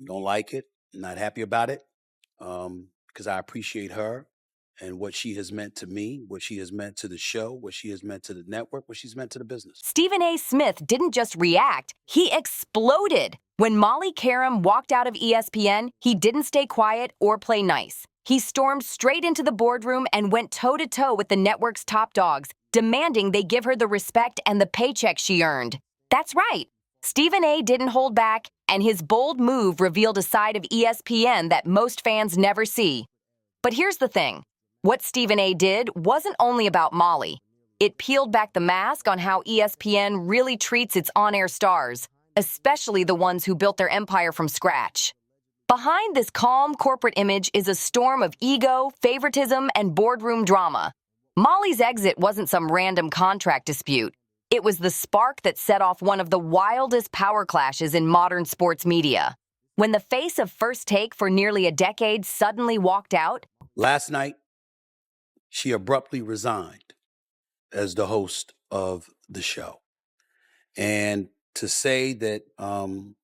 Don't like it. Not happy about it. Because I appreciate her and what she has meant to me, what she has meant to the show, what she has meant to the network, what she's meant to the business. Stephen A. Smith didn't just react, he exploded. When Molly Qerim walked out of ESPN, he didn't stay quiet or play nice. He stormed straight into the boardroom and went toe-to-toe with the network's top dogs, demanding they give her the respect and the paycheck she earned. That's right. Stephen A. didn't hold back, and his bold move revealed a side of ESPN that most fans never see. But here's the thing. What Stephen A. did wasn't only about Molly. It peeled back the mask on how ESPN really treats its on-air stars, especially the ones who built their empire from scratch. Behind this calm corporate image is a storm of ego, favoritism, and boardroom drama. Molly's exit wasn't some random contract dispute. It was the spark that set off one of the wildest power clashes in modern sports media. When the face of First Take for nearly a decade suddenly walked out. Last night, she abruptly resigned as the host of the show. And to say that I'm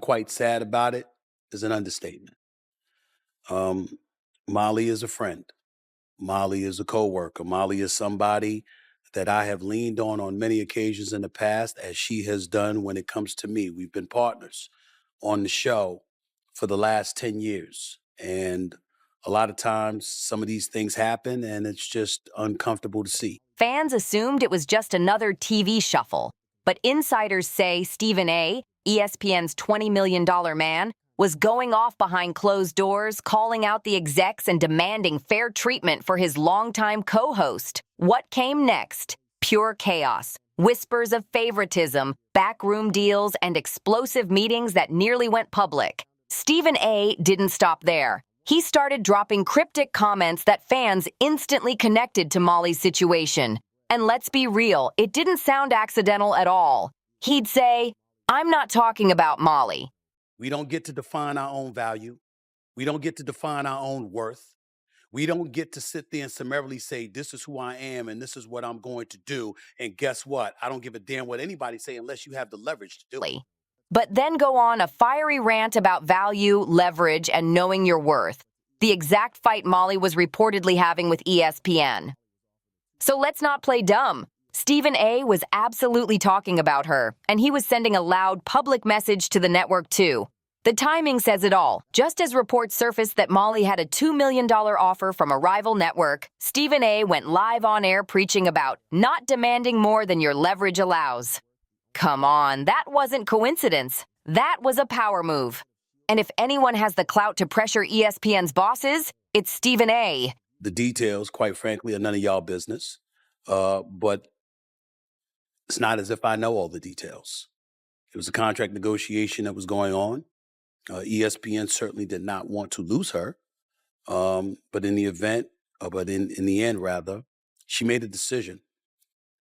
quite sad about it is an understatement. Molly is a friend. Molly is a coworker. Molly is somebody that I have leaned on many occasions in the past, as she has done when it comes to me. We've been partners on the show for the last 10 years. And a lot of times some of these things happen and it's just uncomfortable to see. Fans assumed it was just another TV shuffle. But insiders say Stephen A., ESPN's $20 million man, was going off behind closed doors, calling out the execs and demanding fair treatment for his longtime co-host. What came next? Pure chaos, whispers of favoritism, backroom deals, and explosive meetings that nearly went public. Stephen A. didn't stop there. He started dropping cryptic comments that fans instantly connected to Molly's situation. And let's be real, it didn't sound accidental at all. He'd say, "I'm not talking about Molly." We don't get to define our own value. We don't get to define our own worth. We don't get to sit there and summarily say, this is who I am and this is what I'm going to do. And guess what? I don't give a damn what anybody say unless you have the leverage to do it. But then go on a fiery rant about value, leverage, and knowing your worth. The exact fight Molly was reportedly having with ESPN. So let's not play dumb. Stephen A. was absolutely talking about her, and he was sending a loud public message to the network too. The timing says it all. Just as reports surfaced that Molly had a $2 million offer from a rival network, Stephen A. went live on air preaching about not demanding more than your leverage allows. Come on, that wasn't coincidence. That was a power move. And if anyone has the clout to pressure ESPN's bosses, it's Stephen A. The details, quite frankly, are none of y'all business. But it's not as if I know all the details. It was a contract negotiation that was going on. ESPN certainly did not want to lose her. But in the end, rather, she made a decision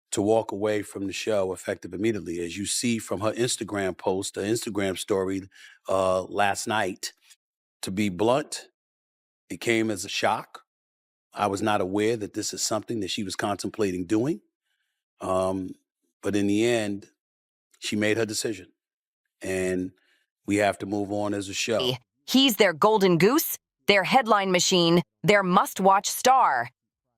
to walk away from the show effective immediately. As you see from her Instagram post, her Instagram story last night, to be blunt, it came as a shock. I was not aware that this is something that she was contemplating doing. But in the end, she made her decision. And we have to move on as a show. He's their golden goose, their headline machine, their must-watch star.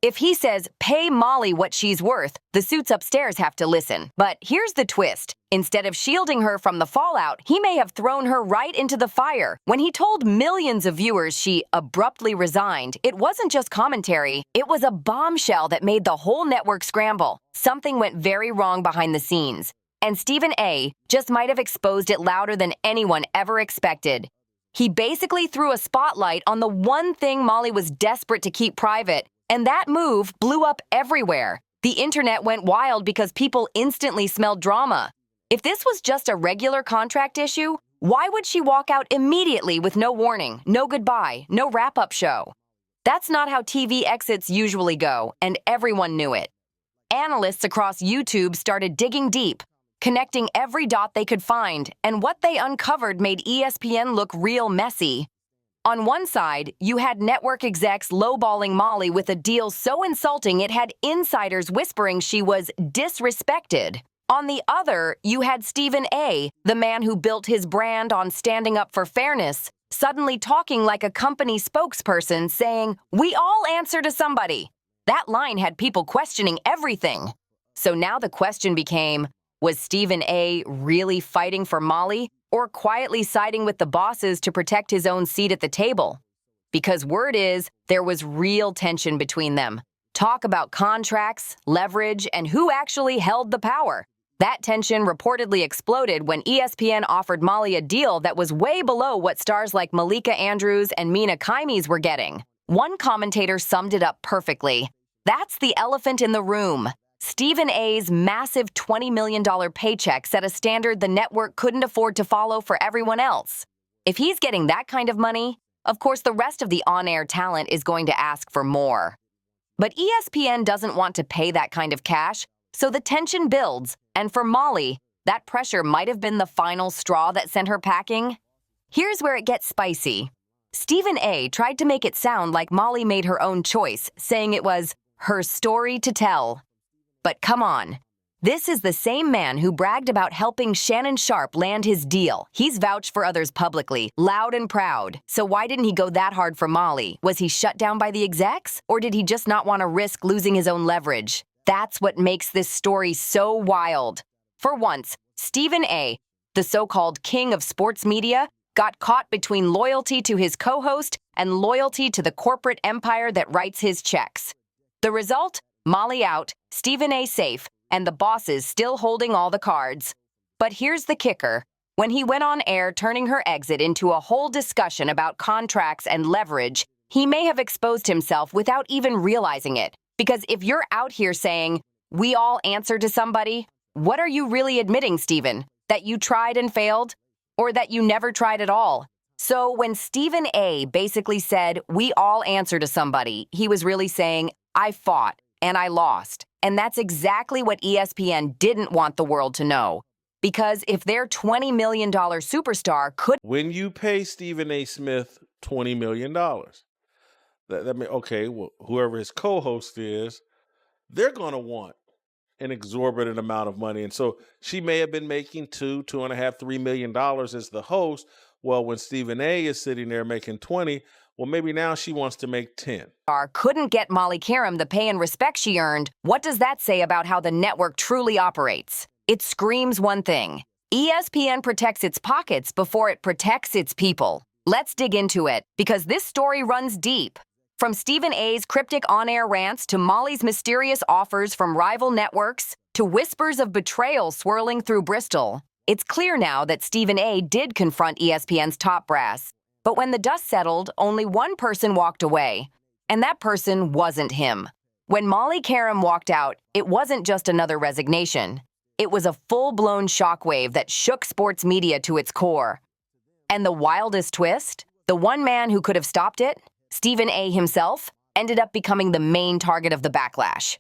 If he says, pay Molly what she's worth, the suits upstairs have to listen. But here's the twist. Instead of shielding her from the fallout, he may have thrown her right into the fire. When he told millions of viewers she abruptly resigned, it wasn't just commentary. It was a bombshell that made the whole network scramble. Something went very wrong behind the scenes. And Stephen A. just might have exposed it louder than anyone ever expected. He basically threw a spotlight on the one thing Molly was desperate to keep private. And that move blew up everywhere. The internet went wild because people instantly smelled drama. If this was just a regular contract issue, why would she walk out immediately with no warning, no goodbye, no wrap-up show? That's not how TV exits usually go, and everyone knew it. Analysts across YouTube started digging deep, connecting every dot they could find, and what they uncovered made ESPN look real messy. On one side, you had network execs lowballing Molly with a deal so insulting it had insiders whispering she was disrespected. On the other, you had Stephen A., the man who built his brand on standing up for fairness, suddenly talking like a company spokesperson saying, "We all answer to somebody." That line had people questioning everything. So now the question became, was Stephen A. really fighting for Molly or quietly siding with the bosses to protect his own seat at the table? Because word is there was real tension between them. Talk about contracts, leverage, and who actually held the power. That tension reportedly exploded when ESPN offered Molly a deal that was way below what stars like Malika Andrews and Molly Qerim were getting. One commentator summed it up perfectly. That's the elephant in the room. Stephen A.'s massive $20 million paycheck set a standard the network couldn't afford to follow for everyone else. If he's getting that kind of money, of course the rest of the on-air talent is going to ask for more. But ESPN doesn't want to pay that kind of cash, so the tension builds, and for Molly, that pressure might have been the final straw that sent her packing. Here's where it gets spicy. Stephen A. tried to make it sound like Molly made her own choice, saying it was her story to tell. But come on. This is the same man who bragged about helping Shannon Sharpe land his deal. He's vouched for others publicly, loud and proud. So why didn't he go that hard for Molly? Was he shut down by the execs? Or did he just not want to risk losing his own leverage? That's what makes this story so wild. For once, Stephen A., the so-called king of sports media, got caught between loyalty to his co-host and loyalty to the corporate empire that writes his checks. The result? Molly out, Stephen A. safe, and the bosses still holding all the cards. But here's the kicker. When he went on air turning her exit into a whole discussion about contracts and leverage, he may have exposed himself without even realizing it. Because if you're out here saying, "We all answer to somebody," what are you really admitting, Stephen? That you tried and failed? Or that you never tried at all? So when Stephen A. basically said, "We all answer to somebody," he was really saying, "I fought and I lost." And that's exactly what ESPN didn't want the world to know. Because if their $20 million superstar could... When you pay Stephen A. Smith $20 million, that means, okay, well, whoever his co-host is, they're going to want an exorbitant amount of money. And so she may have been making $2.5, $3 million as the host. Well, when Stephen A. is sitting there making 20, well, maybe now she wants to make 10. Couldn't get Molly Qerim the pay and respect she earned. What does that say about how the network truly operates? It screams one thing. ESPN protects its pockets before it protects its people. Let's dig into it, because this story runs deep. From Stephen A.'s cryptic on-air rants to Molly's mysterious offers from rival networks to whispers of betrayal swirling through Bristol, it's clear now that Stephen A. did confront ESPN's top brass. But when the dust settled, only one person walked away. And that person wasn't him. When Molly Qerim walked out, it wasn't just another resignation. It was a full-blown shockwave that shook sports media to its core. And the wildest twist? The one man who could have stopped it, Stephen A. himself, ended up becoming the main target of the backlash.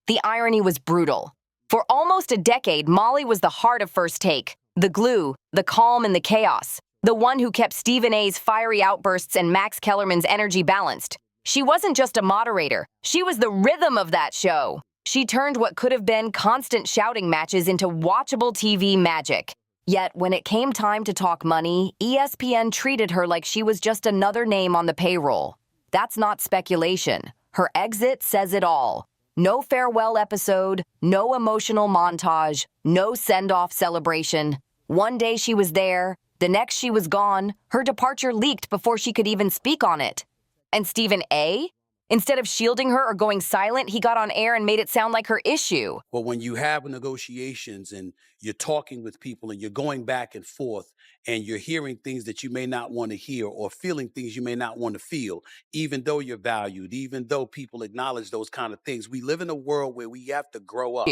The irony was brutal. For almost a decade, Molly was the heart of First Take, the glue, the calm in the chaos, the one who kept Stephen A.'s fiery outbursts and Max Kellerman's energy balanced. She wasn't just a moderator. She was the rhythm of that show. She turned what could have been constant shouting matches into watchable TV magic. Yet, when it came time to talk money, ESPN treated her like she was just another name on the payroll. That's not speculation. Her exit says it all. No farewell episode, no emotional montage, no send-off celebration. One day she was there, the next she was gone. Her departure leaked before she could even speak on it. And Stephen A.? Instead of shielding her or going silent, he got on air and made it sound like her issue. Well, when you have negotiations and you're talking with people and you're going back and forth and you're hearing things that you may not want to hear or feeling things you may not want to feel, even though you're valued, even though people acknowledge those kind of things, we live in a world where we have to grow up.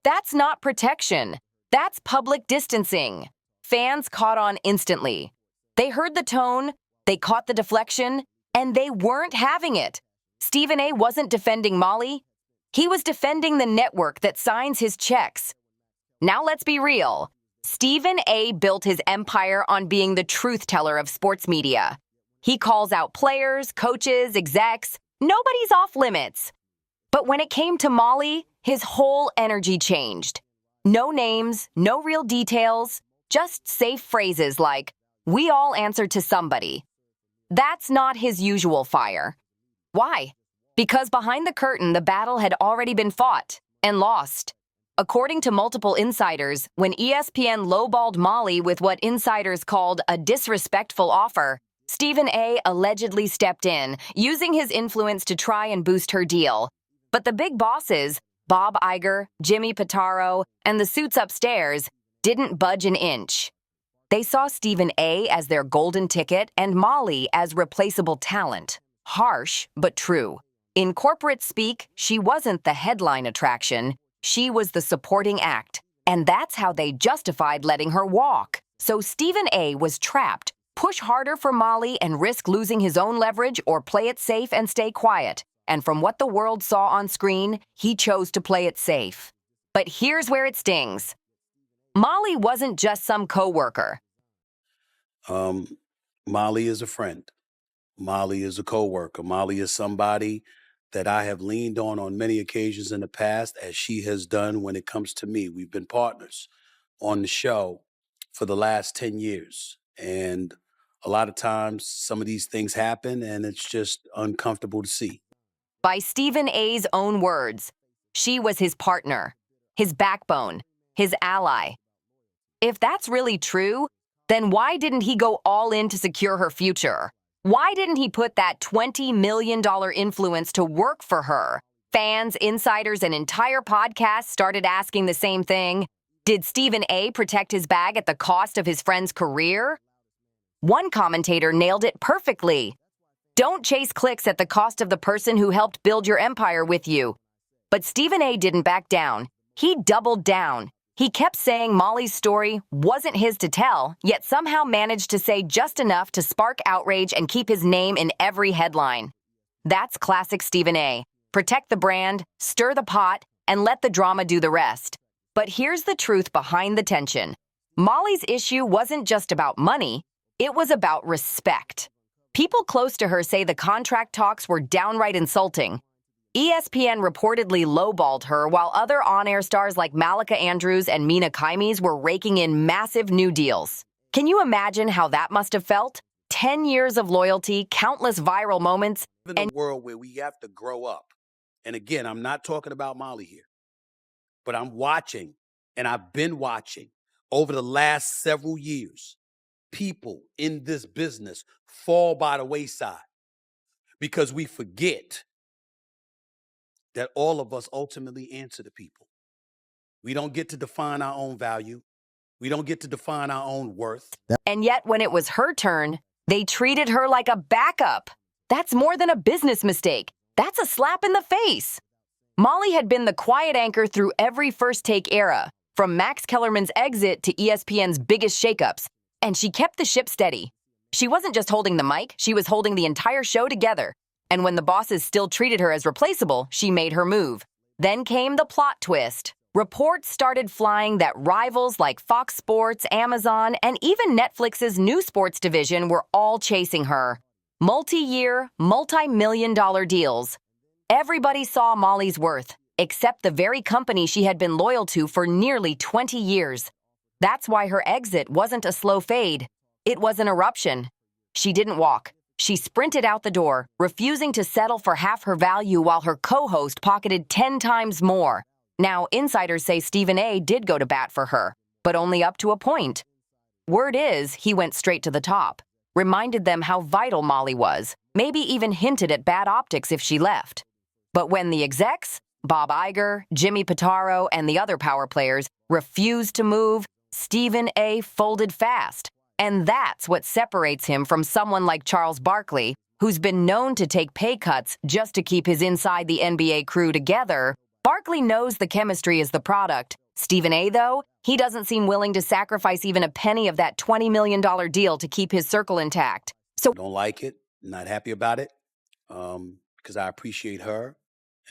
That's not protection. That's public distancing. Fans caught on instantly. They heard the tone, they caught the deflection, and they weren't having it. Stephen A. wasn't defending Molly. He was defending the network that signs his checks. Now let's be real. Stephen A. built his empire on being the truth teller of sports media. He calls out players, coaches, execs. Nobody's off limits. But when it came to Molly, his whole energy changed. No names, no real details, just safe phrases like, "We all answer to somebody." That's not his usual fire. Why? Because behind the curtain, the battle had already been fought and lost. According to multiple insiders, when ESPN lowballed Molly with what insiders called a disrespectful offer, Stephen A. allegedly stepped in, using his influence to try and boost her deal. But the big bosses, Bob Iger, Jimmy Pitaro, and the suits upstairs, didn't budge an inch. They saw Stephen A. as their golden ticket and Molly as replaceable talent. Harsh, but true. In corporate speak, she wasn't the headline attraction. She was the supporting act. And that's how they justified letting her walk. So Stephen A. was trapped. Push harder for Molly and risk losing his own leverage, or play it safe and stay quiet. And from what the world saw on screen, he chose to play it safe. But here's where it stings. Molly wasn't just some coworker. Molly is a friend. Molly is a coworker. Molly is somebody that I have leaned on many occasions in the past, as she has done when it comes to me. We've been partners on the show for the last 10 years. And a lot of times some of these things happen and it's just uncomfortable to see. By Stephen A.'s own words, she was his partner, his backbone, his ally. If that's really true, then why didn't he go all in to secure her future? Why didn't he put that $20 million influence to work for her? Fans, insiders, and entire podcasts started asking the same thing. Did Stephen A. protect his bag at the cost of his friend's career? One commentator nailed it perfectly. Don't chase clicks at the cost of the person who helped build your empire with you. But Stephen A. didn't back down. He doubled down. He kept saying Molly's story wasn't his to tell, yet somehow managed to say just enough to spark outrage and keep his name in every headline. That's classic Stephen A. Protect the brand, stir the pot, and let the drama do the rest. But here's the truth behind the tension. Molly's issue wasn't just about money, it was about respect. People close to her say the contract talks were downright insulting. ESPN reportedly lowballed her, while other on-air stars like Malika Andrews and Mina Kimes were raking in massive new deals. Can you imagine how that must have felt? 10 years of loyalty, countless viral moments, In a world where we have to grow up. And again, I'm not talking about Molly here, but I'm watching, and I've been watching over the last several years, people in this business fall by the wayside because we forget that all of us ultimately answer to people. We don't get to define our own value. We don't get to define our own worth. and yet when it was her turn, they treated her like a backup. That's more than a business mistake. That's a slap in the face. Molly had been the quiet anchor through every First Take era, from Max Kellerman's exit to ESPN's biggest shakeups, and she kept the ship steady. She wasn't just holding the mic, she was holding the entire show together. And when the bosses still treated her as replaceable, she made her move. Then came the plot twist. Reports started flying that rivals like Fox Sports, Amazon, and even Netflix's new sports division were all chasing her. Multi-year, multi-million-dollar deals. Everybody saw Molly's worth, except the very company she had been loyal to for nearly 20 years. That's why her exit wasn't a slow fade. It was an eruption. She didn't walk. She sprinted out the door, refusing to settle for half her value while her co-host pocketed 10 times more. Now, insiders say Stephen A. did go to bat for her, but only up to a point. Word is he went straight to the top, reminded them how vital Molly was, maybe even hinted at bad optics if she left. But when the execs, Bob Iger, Jimmy Pitaro, and the other power players, refused to move, Stephen A. folded fast. And that's what separates him from someone like Charles Barkley, who's been known to take pay cuts just to keep his inside the NBA crew together. Barkley knows the chemistry is the product. Stephen A., though, he doesn't seem willing to sacrifice even a penny of that $20 million deal to keep his circle intact. So Don't like it, not happy about it, because I appreciate her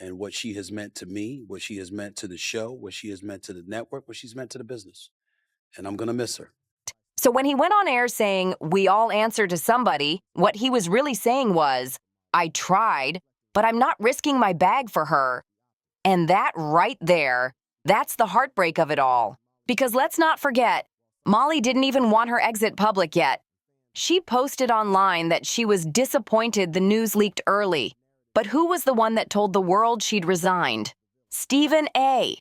and what she has meant to me, what she has meant to the show, what she has meant to the network, what she's meant to the business. And I'm going to miss her. So when he went on air saying, "We all answer to somebody," what he was really saying was, "I tried, but I'm not risking my bag for her." And that right there, That's the heartbreak of it all. Because let's not forget, Molly didn't even want her exit public yet. She posted online that she was disappointed the news leaked early. But who was the one that told the world she'd resigned? Stephen A.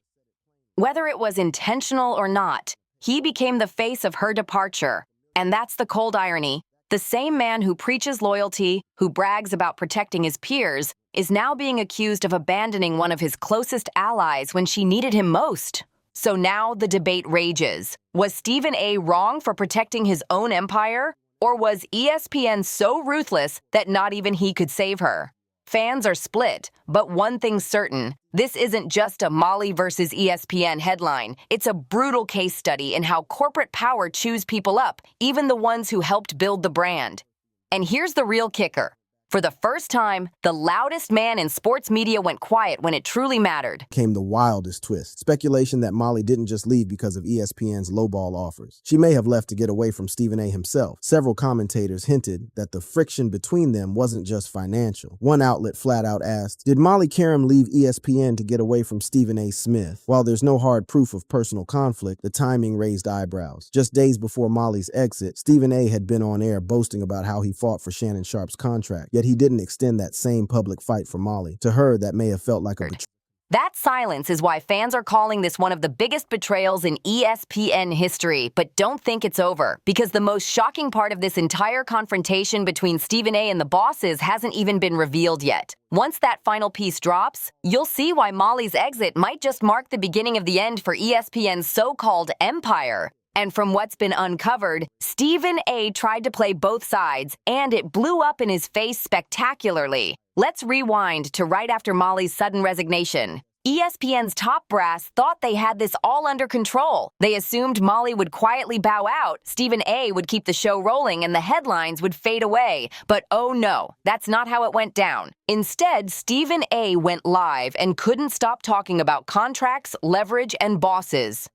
Whether it was intentional or not, he became the face of her departure. And that's the cold irony. The same man who preaches loyalty, who brags about protecting his peers, is now being accused of abandoning one of his closest allies when she needed him most. So now the debate rages. Was Stephen A. wrong for protecting his own empire? Or was ESPN so ruthless that not even he could save her? Fans are split, but one thing's certain. This isn't just a Molly versus ESPN headline. It's a brutal case study in how corporate power chews people up, even the ones who helped build the brand. And here's the real kicker. For the first time, the loudest man in sports media went quiet when it truly mattered. Came the wildest twist. Speculation that Molly didn't just leave because of ESPN's lowball offers. She may have left to get away from Stephen A. himself. Several commentators hinted that the friction between them wasn't just financial. One outlet flat out asked, did Molly Qerim leave ESPN to get away from Stephen A. Smith? While there's no hard proof of personal conflict, the timing raised eyebrows. Just days before Molly's exit, Stephen A. had been on air boasting about how he fought for Shannon Sharpe's contract. Yet he didn't extend that same public fight for Molly. To her, that may have felt like a betrayal. That silence is why fans are calling this one of the biggest betrayals in ESPN history. But don't think it's over, because the most shocking part of this entire confrontation between Stephen A. and the bosses hasn't even been revealed yet. Once that final piece drops, you'll see why Molly's exit might just mark the beginning of the end for ESPN's so-called empire. And from what's been uncovered, Stephen A. tried to play both sides, and it blew up in his face spectacularly. Let's rewind to right after Molly's sudden resignation. ESPN's top brass thought they had this all under control. They assumed Molly would quietly bow out, Stephen A. would keep the show rolling, and the headlines would fade away. But oh no, that's not how it went down. Instead, Stephen A. went live and couldn't stop talking about contracts, leverage, and bosses.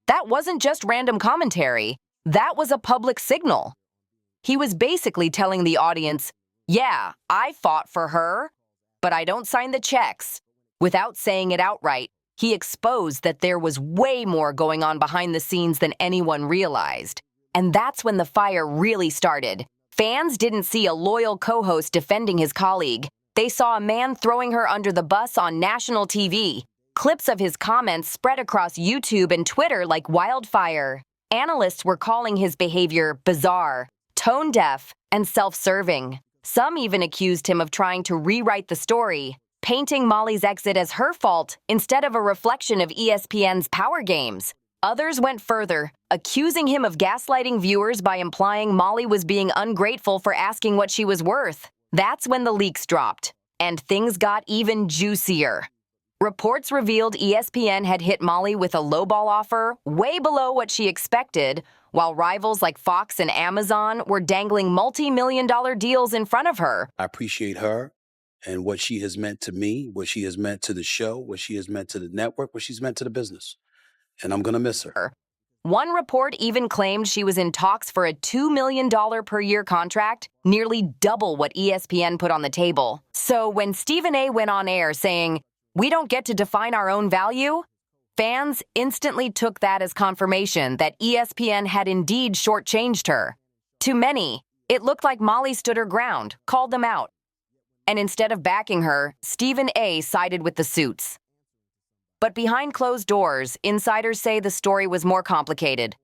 That wasn't just random commentary. That was a public signal. He was basically telling the audience, yeah, I fought for her, but I don't sign the checks. Without saying it outright, he exposed that there was way more going on behind the scenes than anyone realized. And that's when the fire really started. Fans didn't see a loyal co-host defending his colleague. They saw a man throwing her under the bus on national TV. Clips of his comments spread across YouTube and Twitter like wildfire. Analysts were calling his behavior bizarre, tone-deaf, and self-serving. Some even accused him of trying to rewrite the story, painting Molly's exit as her fault instead of a reflection of ESPN's power games. Others went further, accusing him of gaslighting viewers by implying Molly was being ungrateful for asking what she was worth. That's when the leaks dropped, and things got even juicier. Reports revealed ESPN had hit Molly with a lowball offer way below what she expected, while rivals like Fox and Amazon were dangling multi-million-dollar deals in front of her. I appreciate her and what she has meant to me, what she has meant to the show, what she has meant to the network, what she's meant to the business. And I'm going to miss her. One report even claimed she was in talks for a $2 million per year contract, nearly double what ESPN put on the table. So when Stephen A. went on air saying, "We don't get to define our own value," fans instantly took that as confirmation that ESPN had indeed shortchanged her. To many, it looked like Molly stood her ground, called them out. And instead of backing her, Stephen A. sided with the suits. But behind closed doors, insiders say the story was more complicated.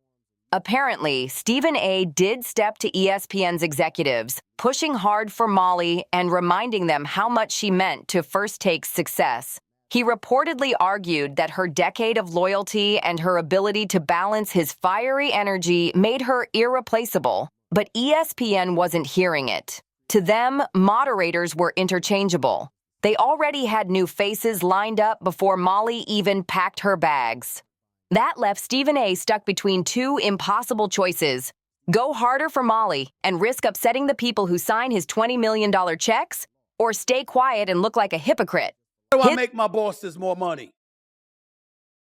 Apparently, Stephen A. did step to ESPN's executives, pushing hard for Molly and reminding them how much she meant to First Take's success. He reportedly argued that her decade of loyalty and her ability to balance his fiery energy made her irreplaceable. But ESPN wasn't hearing it. To them, moderators were interchangeable. They already had new faces lined up before Molly even packed her bags. That left Stephen A. stuck between two impossible choices: go harder for Molly and risk upsetting the people who sign his $20 million checks, or stay quiet and look like a hypocrite. How do I make my bosses more money?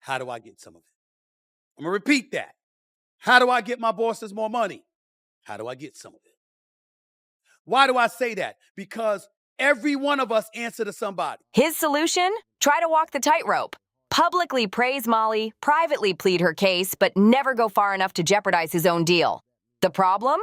How do I get some of it? I'm going to repeat that. How do I get my bosses more money? How do I get some of it? Why do I say that? Because every one of us answer to somebody. His solution? Try to walk the tightrope. publicly praise Molly, privately plead her case, but never go far enough to jeopardize his own deal. The problem?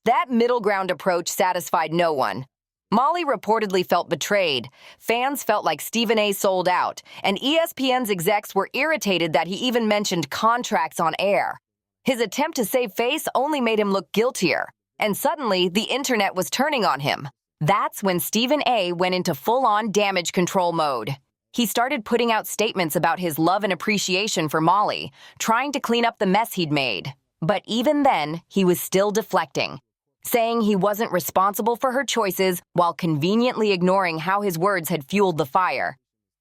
That middle ground approach satisfied no one. Molly reportedly felt betrayed, fans felt like Stephen A. sold out, and ESPN's execs were irritated that he even mentioned contracts on air. His attempt to save face only made him look guiltier, and suddenly the internet was turning on him. That's when Stephen A. went into full-on damage control mode. He started putting out statements about his love and appreciation for Molly, trying to clean up the mess he'd made. But even then, he was still deflecting, saying he wasn't responsible for her choices while conveniently ignoring how his words had fueled the fire.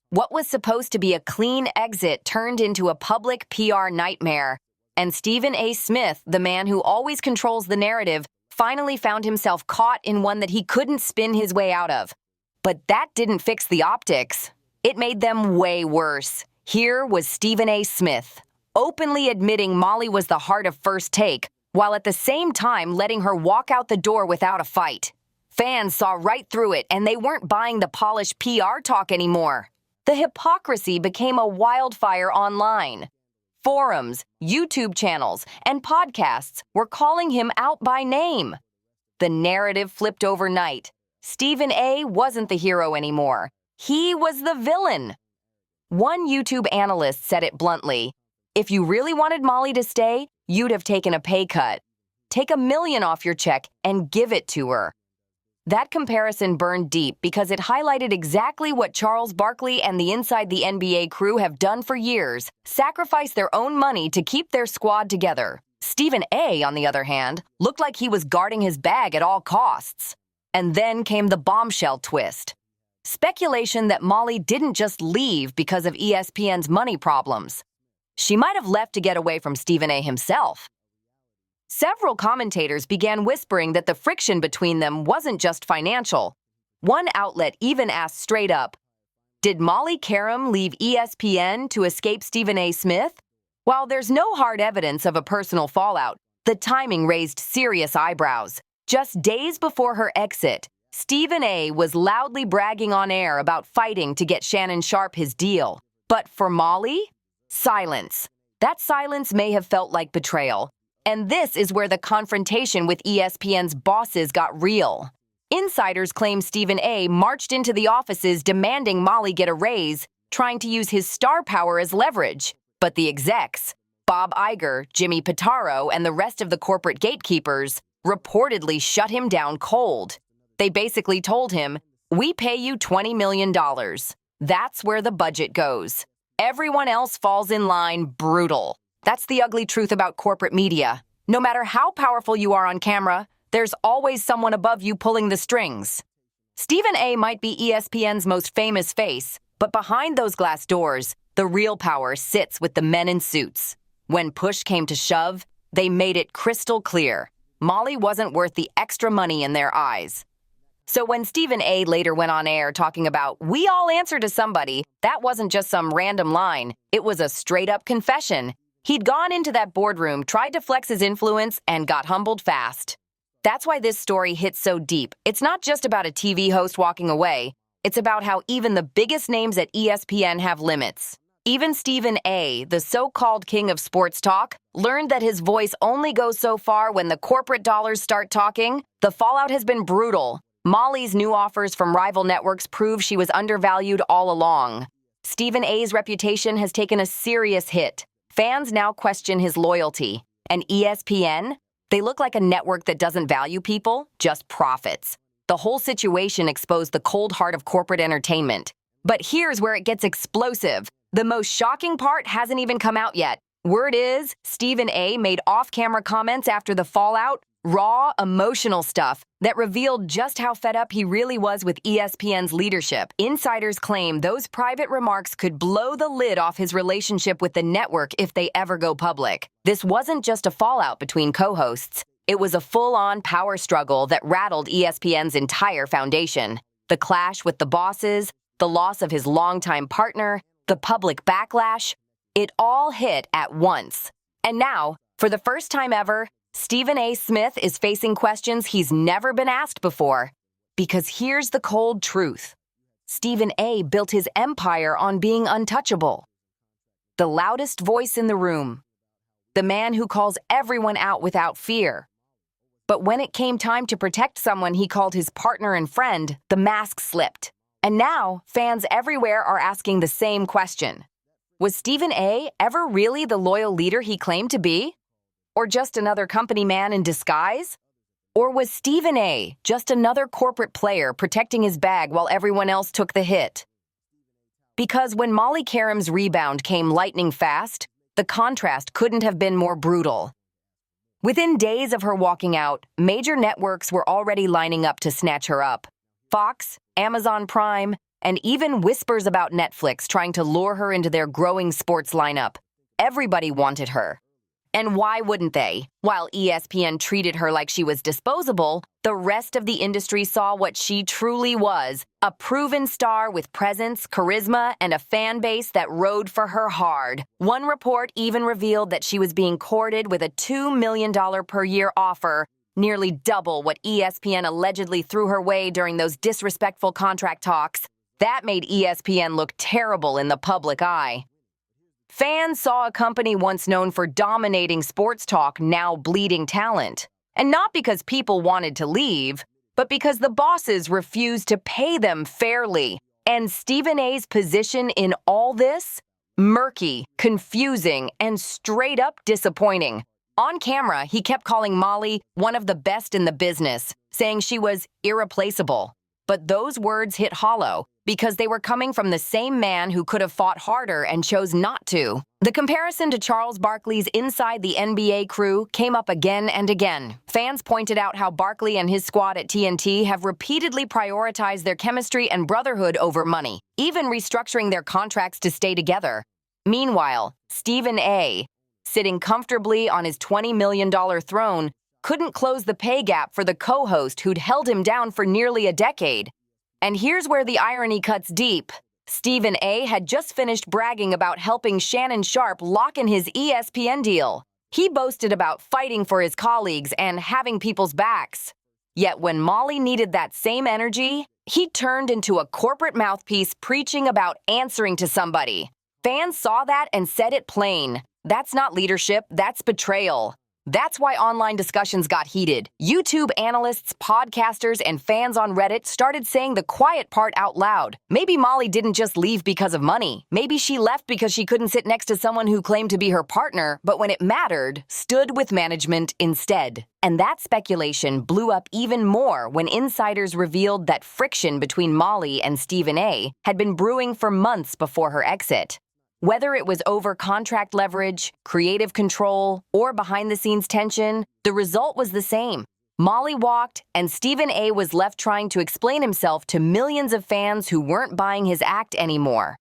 What was supposed to be a clean exit turned into a public PR nightmare, and Stephen A. Smith, the man who always controls the narrative, finally found himself caught in one that he couldn't spin his way out of. But that didn't fix the optics. It made them way worse. Here was Stephen A. Smith, openly admitting Molly was the heart of First Take, while at the same time letting her walk out the door without a fight. Fans saw right through it, and they weren't buying the polished PR talk anymore. The hypocrisy became a wildfire online. Forums, YouTube channels, and podcasts were calling him out by name. The narrative flipped overnight. Stephen A. wasn't the hero anymore. He was the villain. One YouTube analyst said it bluntly, "If you really wanted Molly to stay, you'd have taken a pay cut. Take $1 million off your check and give it to her." That comparison burned deep because it highlighted exactly what Charles Barkley and the Inside the NBA crew have done for years, sacrifice their own money to keep their squad together. Stephen A., on the other hand, looked like he was guarding his bag at all costs. And then came the bombshell twist. Speculation that Molly didn't just leave because of ESPN's money problems. She might have left to get away from Stephen A. himself. Several commentators began whispering that the friction between them wasn't just financial. One outlet even asked straight up, "Did Molly Qerim leave ESPN to escape Stephen A. Smith?" While there's no hard evidence of a personal fallout, the timing raised serious eyebrows. Just days before her exit, Stephen A. was loudly bragging on air about fighting to get Shannon Sharpe his deal. But for Molly? Silence. That silence may have felt like betrayal. And this is where the confrontation with ESPN's bosses got real. Insiders claim Stephen A. marched into the offices demanding Molly get a raise, trying to use his star power as leverage. But the execs, Bob Iger, Jimmy Pitaro, and the rest of the corporate gatekeepers, reportedly shut him down cold. They basically told him, "We pay you $20 million. That's where the budget goes. Everyone else falls in line brutal." That's the ugly truth about corporate media. No matter how powerful you are on camera, there's always someone above you pulling the strings. Stephen A. might be ESPN's most famous face, but behind those glass doors, the real power sits with the men in suits. When push came to shove, they made it crystal clear. Molly wasn't worth the extra money in their eyes. So when Stephen A. later went on air talking about, "We all answer to somebody," that wasn't just some random line. It was a straight-up confession. He'd gone into that boardroom, tried to flex his influence, and got humbled fast. That's why this story hits so deep. It's not just about a TV host walking away. It's about how even the biggest names at ESPN have limits. Even Stephen A., the so-called king of sports talk, learned that his voice only goes so far when the corporate dollars start talking. The fallout has been brutal. Molly's new offers from rival networks prove she was undervalued all along. Stephen A.'s reputation has taken a serious hit. Fans now question his loyalty. And ESPN? They look like a network that doesn't value people, just profits. The whole situation exposed the cold heart of corporate entertainment. But here's where it gets explosive. The most shocking part hasn't even come out yet. Word is, Stephen A. made off-camera comments after the fallout, raw, emotional stuff that revealed just how fed up he really was with ESPN's leadership. Insiders claim those private remarks could blow the lid off his relationship with the network if they ever go public. This wasn't just a fallout between co-hosts. It was a full-on power struggle that rattled ESPN's entire foundation. The clash with the bosses, the loss of his longtime partner, the public backlash, it all hit at once. And now, for the first time ever, Stephen A. Smith is facing questions he's never been asked before. Because here's the cold truth. Stephen A. built his empire on being untouchable. the loudest voice in the room, the man who calls everyone out without fear. But when it came time to protect someone he called his partner and friend, the mask slipped. And now, fans everywhere are asking the same question. Was Stephen A. ever really the loyal leader he claimed to be? Or just another company man in disguise? Or was Stephen A. just another corporate player protecting his bag while everyone else took the hit? Because when Molly Qerim's rebound came lightning fast, the contrast couldn't have been more brutal. Within days of her walking out, major networks were already lining up to snatch her up. Fox, Amazon Prime, and even whispers about Netflix trying to lure her into their growing sports lineup. Everybody wanted her. And why wouldn't they? While ESPN treated her like she was disposable, the rest of the industry saw what she truly was, a proven star with presence, charisma, and a fan base that rode for her hard. One report even revealed that she was being courted with a $2 million per year offer, nearly double what ESPN allegedly threw her way during those disrespectful contract talks. That made ESPN look terrible in the public eye. Fans saw a company once known for dominating sports talk now bleeding talent. And not because people wanted to leave, but because the bosses refused to pay them fairly. And Stephen A.'s position in all this? Murky, confusing, and straight up disappointing. On camera, he kept calling Molly one of the best in the business, saying she was irreplaceable. But those words hit hollow, because they were coming from the same man who could have fought harder and chose not to. The comparison to Charles Barkley's Inside the NBA crew came up again and again. Fans pointed out how Barkley and his squad at TNT have repeatedly prioritized their chemistry and brotherhood over money, even restructuring their contracts to stay together. Meanwhile, Stephen A., sitting comfortably on his $20 million throne, couldn't close the pay gap for the co-host who'd held him down for nearly a decade. And here's where the irony cuts deep. Stephen A. had just finished bragging about helping Shannon Sharpe lock in his ESPN deal. He boasted about fighting for his colleagues and having people's backs. Yet when Molly needed that same energy, he turned into a corporate mouthpiece preaching about answering to somebody. Fans saw that and said it plain. That's not leadership, that's betrayal. That's why online discussions got heated. YouTube analysts, podcasters, and fans on Reddit started saying the quiet part out loud. Maybe Molly didn't just leave because of money. Maybe she left because she couldn't sit next to someone who claimed to be her partner, but when it mattered, stood with management instead. And that speculation blew up even more when insiders revealed that friction between Molly and Stephen A. had been brewing for months before her exit. Whether it was over contract leverage, creative control, or behind-the-scenes tension, the result was the same. Molly walked, and Stephen A. was left trying to explain himself to millions of fans who weren't buying his act anymore.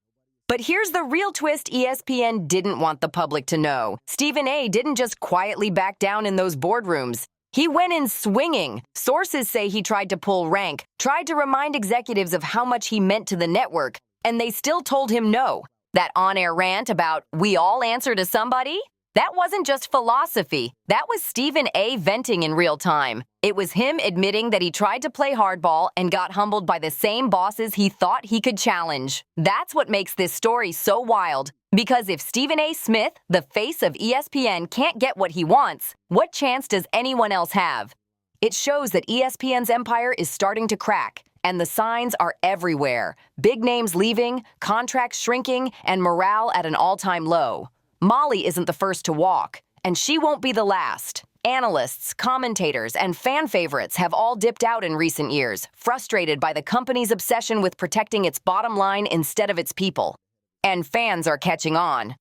But here's the real twist ESPN didn't want the public to know. Stephen A. didn't just quietly back down in those boardrooms. He went in swinging. Sources say he tried to pull rank, tried to remind executives of how much he meant to the network, and they still told him no. That on-air rant about we all answer to somebody? That wasn't just philosophy. That was Stephen A. venting in real time. It was him admitting that he tried to play hardball and got humbled by the same bosses he thought he could challenge. That's what makes this story so wild. Because if Stephen A. Smith, the face of ESPN, can't get what he wants, what chance does anyone else have? It shows that ESPN's empire is starting to crack. And the signs are everywhere. Big names leaving, contracts shrinking, and morale at an all-time low. Molly isn't the first to walk, and she won't be the last. Analysts, commentators, and fan favorites have all dipped out in recent years, frustrated by the company's obsession with protecting its bottom line instead of its people. And fans are catching on.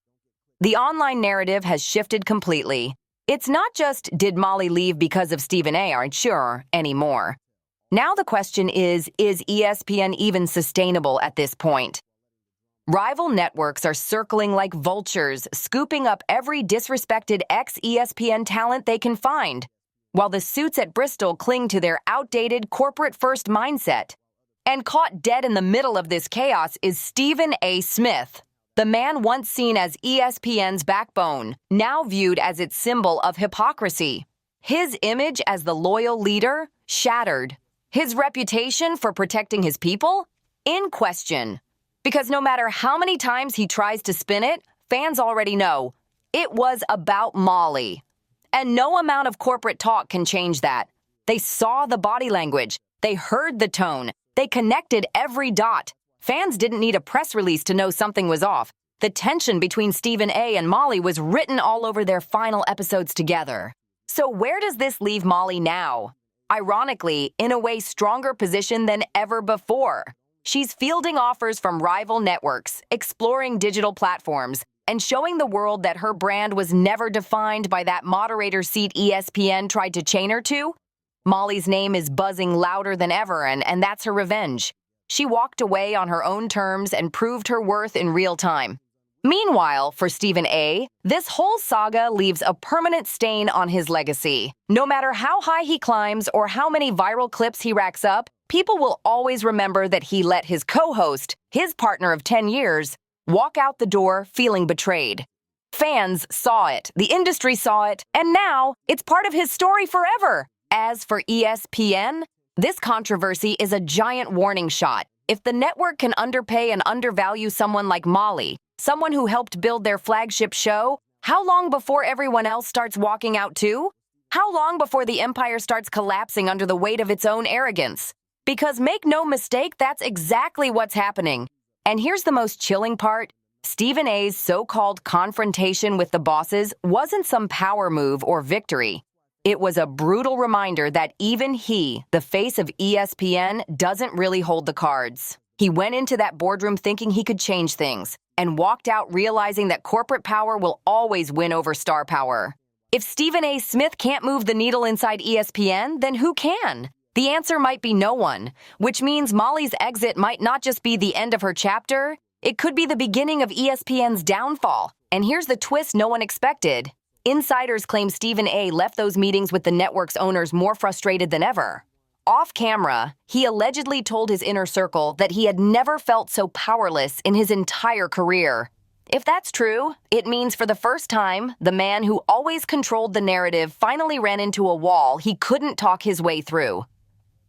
The online narrative has shifted completely. It's not just, did Molly leave because of Stephen A. aren't sure anymore. Now the question is ESPN even sustainable at this point? Rival networks are circling like vultures, scooping up every disrespected ex-ESPN talent they can find, while the suits at Bristol cling to their outdated corporate-first mindset. And caught dead in the middle of this chaos is Stephen A. Smith, the man once seen as ESPN's backbone, now viewed as its symbol of hypocrisy. His image as the loyal leader shattered. His reputation for protecting his people? In question. Because no matter how many times he tries to spin it, Fans already know it was about Molly. And no amount of corporate talk can change that. They saw the body language. They heard the tone. They connected every dot. Fans didn't need a press release to know something was off. The tension between Stephen A. and Molly was written all over their final episodes together. So where does this leave Molly now? Ironically, in a way stronger position than ever before. She's fielding offers from rival networks, exploring digital platforms, and showing the world that her brand was never defined by that moderator seat ESPN tried to chain her to. Molly's name is buzzing louder than ever, and that's her revenge. She walked away on her own terms and proved her worth in real time. Meanwhile, for Stephen A., this whole saga leaves a permanent stain on his legacy. No matter how high he climbs or how many viral clips he racks up, people will always remember that he let his co-host, his partner of 10 years, walk out the door feeling betrayed. Fans saw it, the industry saw it, and now it's part of his story forever. As for ESPN, this controversy is a giant warning shot. If the network can underpay and undervalue someone like Molly, someone who helped build their flagship show, how long before everyone else starts walking out too? How long before the empire starts collapsing under the weight of its own arrogance? Because make no mistake, that's exactly what's happening. And here's the most chilling part. Stephen A.'s so-called confrontation with the bosses wasn't some power move or victory. It was a brutal reminder that even he, the face of ESPN, doesn't really hold the cards. He went into that boardroom thinking he could change things, and walked out realizing that corporate power will always win over star power. If Stephen A. Smith can't move the needle inside ESPN, then who can? The answer might be no one, which means Molly's exit might not just be the end of her chapter, it could be the beginning of ESPN's downfall. And here's the twist no one expected. Insiders claim Stephen A. left those meetings with the network's owners more frustrated than ever. Off camera, he allegedly told his inner circle that he had never felt so powerless in his entire career. If that's true, it means for the first time, the man who always controlled the narrative finally ran into a wall he couldn't talk his way through.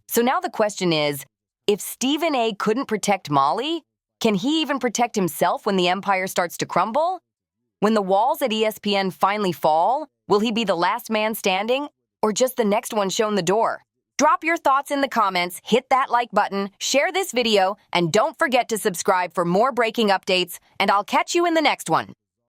So now the question is, if Stephen A. couldn't protect Molly, can he even protect himself when the empire starts to crumble? When the walls at ESPN finally fall, will he be the last man standing or just the next one shown the door? Drop your thoughts in the comments, hit that like button, share this video, and don't forget to subscribe for more breaking updates, and I'll catch you in the next one.